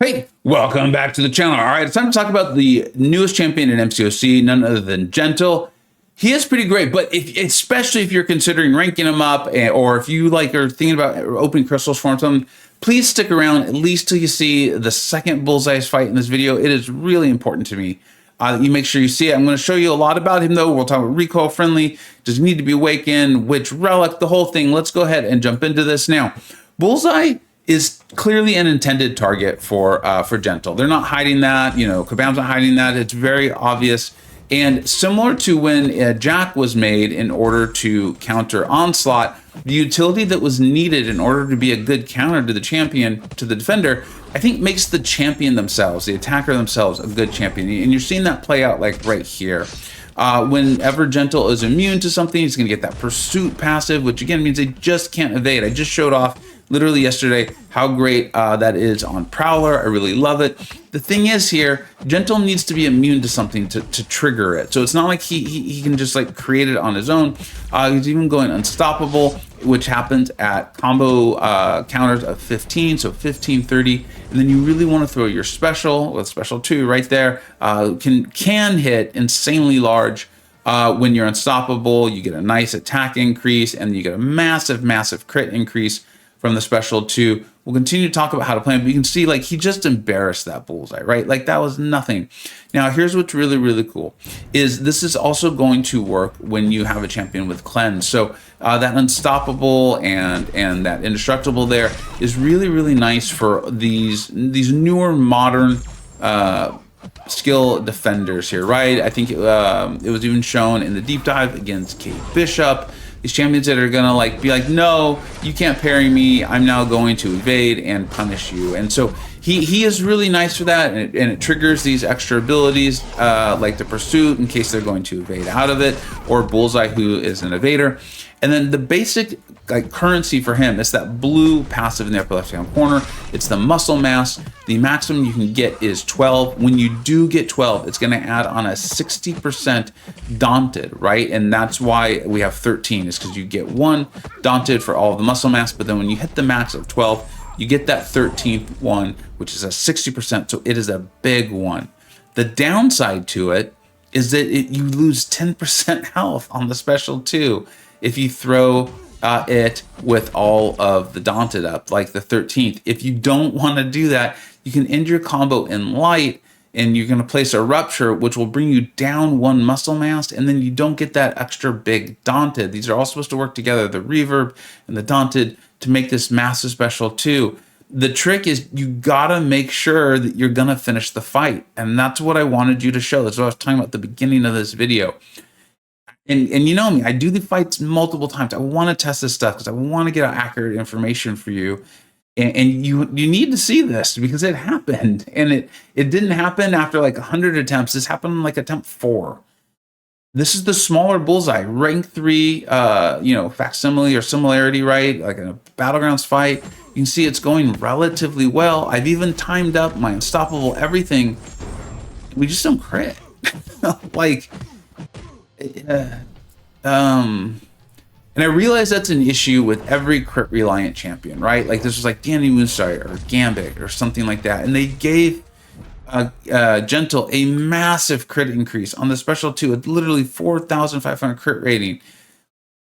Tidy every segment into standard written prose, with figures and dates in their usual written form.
Hey, welcome back to the channel. All right, it's time to talk about the newest champion in MCoC, none other than Gentle. He is pretty great, but especially if you're considering ranking him up, or if you are thinking about opening crystals for him, please stick around at least till you see the second Bullseye's fight in this video. It is really important to me that you make sure you see it. I'm going to show you a lot about him, though. We'll talk about recoil friendly, does he need to be awakened, which relic, the whole thing. Let's go ahead and jump into this now. Bullseye is clearly an intended target for Gentle. They're not hiding that, Kabam's not hiding that. It's very obvious. And similar to when Jack was made in order to counter Onslaught, the utility that was needed in order to be a good counter to the champion, to the defender, I think makes the champion themselves, the attacker themselves, a good champion. And you're seeing that play out like right here. Whenever Gentle is immune to something, he's going to get that pursuit passive, which again means they just can't evade. I just showed off literally yesterday how great that is on Prowler. I really love it. The thing is here, Gentle needs to be immune to something to trigger it. So it's not like he can just create it on his own. He's even going unstoppable, which happens at combo counters of 15, so 15, 30. And then you really want to throw your special with special 2 right there. Can hit insanely large. When you're unstoppable, you get a nice attack increase, and you get a massive crit increase from the special 2. We'll continue to talk about how to play him, but you can see he just embarrassed that Bullseye, right? That was nothing. Now here's what's really cool is this is also going to work when you have a champion with cleanse. So that unstoppable and that indestructible there is really nice for these newer modern skill defenders here, right? I think it was even shown in the deep dive against Kate Bishop. These champions that are gonna be like, no, you can't parry me. I'm now going to evade and punish you. And so he is really nice for that, and it triggers these extra abilities like the pursuit in case they're going to evade out of it, or Bullseye, who is an evader. And then the basic currency for him is that blue passive in the upper left hand corner. It's the muscle mass. The maximum you can get is 12. When you do get 12, it's going to add on a 60% daunted, right? And that's why we have 13, is because you get 1 daunted for all of the muscle mass, but then when you hit the max of 12, you get that 13th one, which is a 60%. So it is a big one. The downside to it is that you lose 10% health on the special 2 if you throw it with all of the daunted up, like the 13th. If you don't want to do that, you can end your combo in light, and you're going to place a rupture, which will bring you down 1 muscle mass, and then you don't get that extra big daunted. These are all supposed to work together, the reverb and the daunted, to make this massive special 2. The trick is you gotta make sure that you're gonna finish the fight, and that's what I wanted you to show. That's what I was talking about at the beginning of this video. And you know me, I do the fights multiple times. I want to test this stuff because I want to get accurate information for you. And you need to see this because it happened. And it didn't happen after 100 attempts. This happened in attempt 4. This is the smaller Bullseye, rank 3, facsimile or similarity, right? Like in a Battlegrounds fight. You can see it's going relatively well. I've even timed up my unstoppable everything. We just don't crit. And I realize that's an issue with every crit reliant champion, right? This was Danny Moonstone or Gambit or something like that, and they gave Gentle a massive crit increase on the special 2, at literally 4,500 crit rating.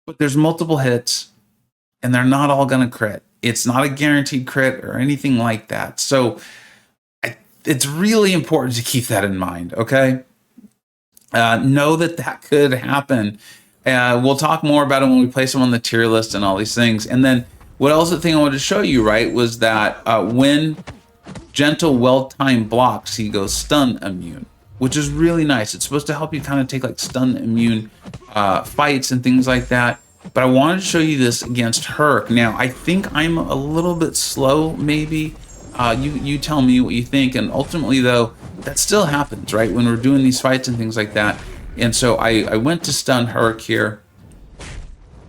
But there's multiple hits, and they're not all gonna crit. It's not a guaranteed crit or anything like that. So it's really important to keep that in mind, okay? Know that could happen. We'll talk more about it when we place them on the tier list and all these things. And then what else the thing I wanted to show you, right, was that when Gentle well-timed blocks, he goes stun immune, which is really nice. It's supposed to help you kind of take stun immune fights and things like that. But I wanted to show you this against Herc. Now, I think I'm a little bit slow, maybe. You tell me what you think. And ultimately, though, that still happens, right? When we're doing these fights and things like that. And so I went to stun Herc here.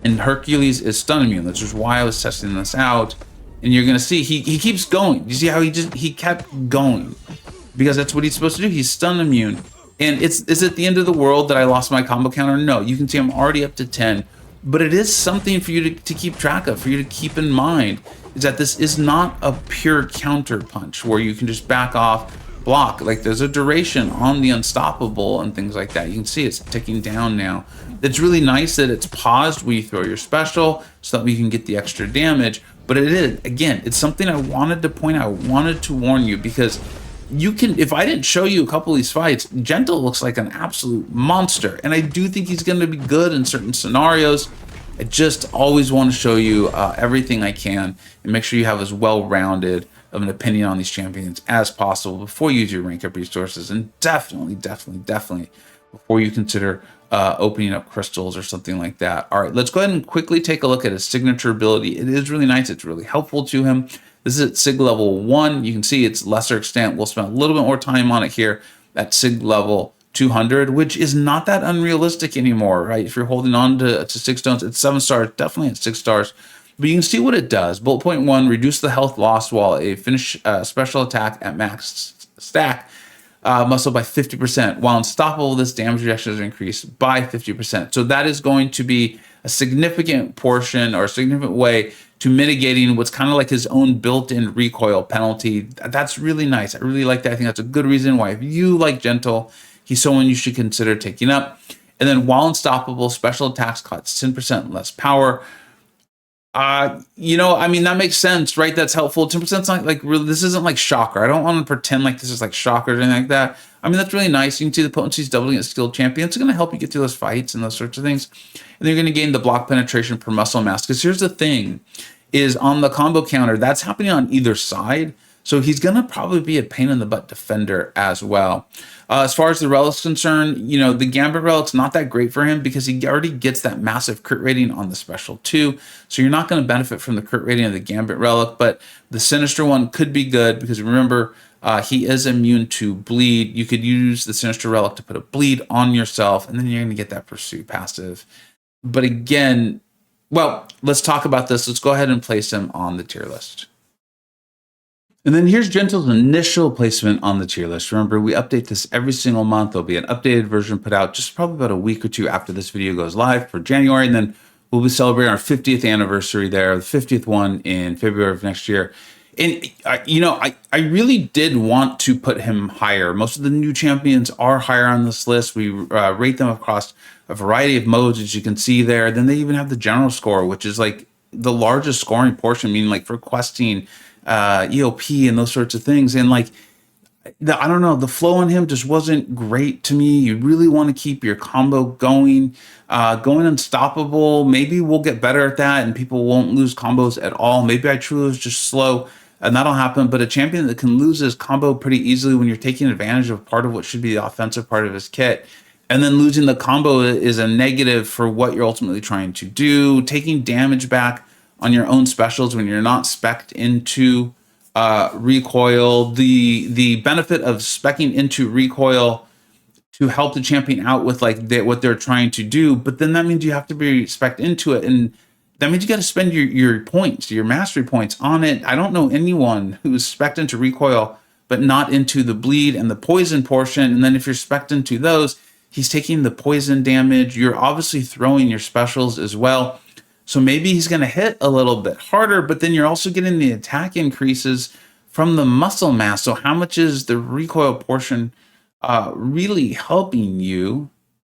And Hercules is stun immune. That's just why I was testing this out. And you're going to see he keeps going. You see how he kept going? Because that's what he's supposed to do. He's stun immune. And is it the end of the world that I lost my combo counter? No. You can see I'm already up to 10. But it is something for you to keep track of, for you to keep in mind. is that this is not a pure counter punch where you can just back off, block. Like there's a duration on the unstoppable and things like that. You can see it's ticking down now. It's really nice that it's paused when you throw your special so that we can get the extra damage. But it is, again, it's something I wanted to point out. I wanted to warn you because you can, if I didn't show you a couple of these fights, Gentle looks like an absolute monster. And I do think he's going to be good in certain scenarios. I just always want to show you everything I can and make sure you have as well-rounded of an opinion on these champions as possible before you use your rank up resources. And definitely before you consider opening up crystals or something like that. All right, let's go ahead and quickly take a look at his signature ability. It is really nice. It's really helpful to him. This is at Sig level 1. You can see it's lesser extent. We'll spend a little bit more time on it here at Sig level 200, which is not that unrealistic anymore, right? If you're holding on to 6 stones, it's 7 stars, definitely at 6 stars. But you can see what it does. Bullet point 1, reduce the health lost while a finish special attack at max stack muscle by 50%. While unstoppable, this damage reduction is increased by 50%. So that is going to be a significant portion or a significant way to mitigating what's kind of like his own built-in recoil penalty. That's really nice. I really like that. I think that's a good reason why if you like Gentle, he's someone you should consider taking up. And then while unstoppable, special attacks cost 10% less power. You know, I mean, that makes sense, right? That's helpful. 10% is not like really, this isn't like Shocker. I don't want to pretend like this is like Shocker or anything like that. I mean, that's really nice. You can see the potency is doubling at skilled champion. It's going to help you get through those fights and those sorts of things. And then you're going to gain the block penetration per muscle mass. Because here's the thing, is on the combo counter, that's happening on either side. So he's going to probably be a pain in the butt defender as well. As far as the relic's concerned, you know, the Gambit relic's not that great for him because he already gets that massive crit rating on the special too. So you're not going to benefit from the crit rating of the Gambit relic, but the Sinister one could be good because remember, he is immune to bleed. You could use the Sinister relic to put a bleed on yourself, and then you're going to get that pursuit passive. But again, well, let's talk about this. Let's go ahead and place him on the tier list. And then here's Gentle's initial placement on the tier list. Remember, we update this every single month. There'll be an updated version put out just probably about a week or two after this video goes live for January. And then we'll be celebrating our 50th anniversary there, the 50th one in February of next year. And, you know, I really did want to put him higher. Most of the new champions are higher on this list. We rate them across a variety of modes, as you can see there. Then they even have the general score, which is like the largest scoring portion, meaning like for questing, EOP and those sorts of things. And like, I don't know, the flow on him just wasn't great to me. You really want to keep your combo going unstoppable. Maybe we'll get better at that and people won't lose combos at all. Maybe I truly was just slow and that'll happen. But a champion that can lose his combo pretty easily when you're taking advantage of part of what should be the offensive part of his kit, and then losing the combo is a negative for what you're ultimately trying to do. Taking damage back on your own specials when you're not spec'd into recoil. The benefit of spec'ing into recoil to help the champion out with like what they're trying to do, but then that means you have to be spec'd into it, and that means you got to spend your points, your mastery points on it. I don't know anyone who's spec'd into recoil but not into the bleed and the poison portion, and then if you're spec'd into those, he's taking the poison damage. You're obviously throwing your specials as well. So maybe he's going to hit a little bit harder, but then you're also getting the attack increases from the muscle mass. So how much is the recoil portion really helping you?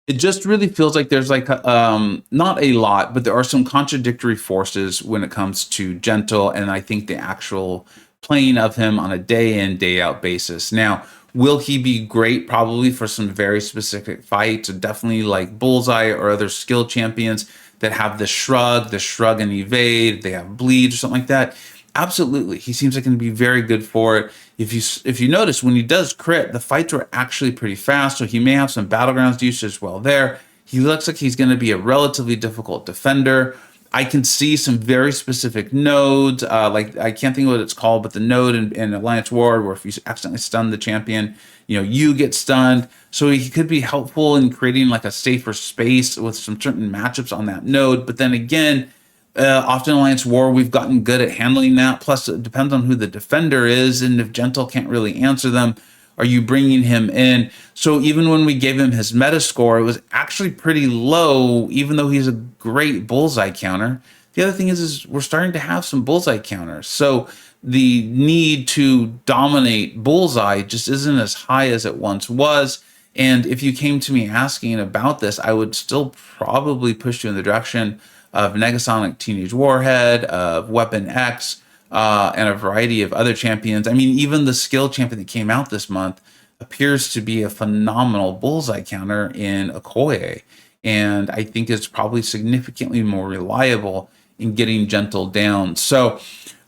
It just really feels like there's like not a lot, but there are some contradictory forces when it comes to Gentle, and I think the actual playing of him on a day in, day out basis. Now, will he be great? Probably for some very specific fights, definitely like Bullseye or other skill champions that have the shrug and evade, they have bleed or something like that. Absolutely, he seems like going to be very good for it. If you notice, when he does crit, the fights are actually pretty fast, so he may have some battlegrounds use as well there. He looks like he's going to be a relatively difficult defender. I can see some very specific nodes, like I can't think of what it's called, but the node in Alliance Ward where if you accidentally stun the champion, you know, you get stunned. So he could be helpful in creating like a safer space with some certain matchups on that node. But then again, often Alliance War, we've gotten good at handling that. Plus, it depends on who the defender is, and if Gentle can't really answer them, are you bringing him in? So even when we gave him his meta score, it was actually pretty low, even though he's a great Bullseye counter. The other thing is we're starting to have some Bullseye counters. So the need to dominate Bullseye just isn't as high as it once was. And if you came to me asking about this, I would still probably push you in the direction of Negasonic Teenage Warhead, of Weapon X, and a variety of other champions. I mean, even the skill champion that came out this month appears to be a phenomenal Bullseye counter in Okoye. And I think it's probably significantly more reliable in getting Gentle down. So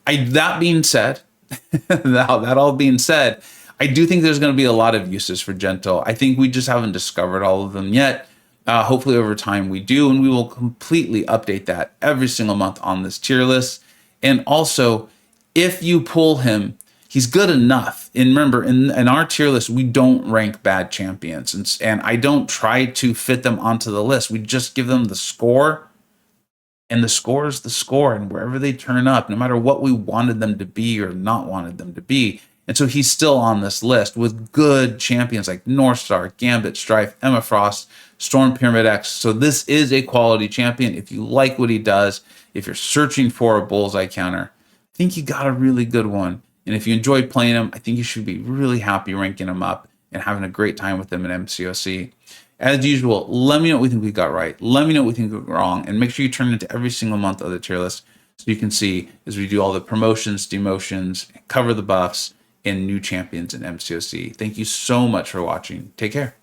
that being said, that all being said, I do think there's going to be a lot of uses for Gentle. I think we just haven't discovered all of them yet. Hopefully over time we do, and we will completely update that every single month on this tier list. And also, if you pull him, he's good enough. And remember, in our tier list, we don't rank bad champions. And I don't try to fit them onto the list. We just give them the score, and the score is the score. And wherever they turn up, no matter what we wanted them to be or not wanted them to be. And so he's still on this list with good champions like Northstar, Gambit, Strife, Emma Frost, Storm Pyramid X. So this is a quality champion. If you like what he does, if you're searching for a Bullseye counter, I think you got a really good one. And if you enjoy playing him, I think you should be really happy ranking him up and having a great time with him in MCoC. As usual, let me know what we think we got right. Let me know what we think we got wrong. And make sure you turn it into every single month of the tier list so you can see as we do all the promotions, demotions, cover the buffs, and new champions in MCoC. Thank you so much for watching. Take care.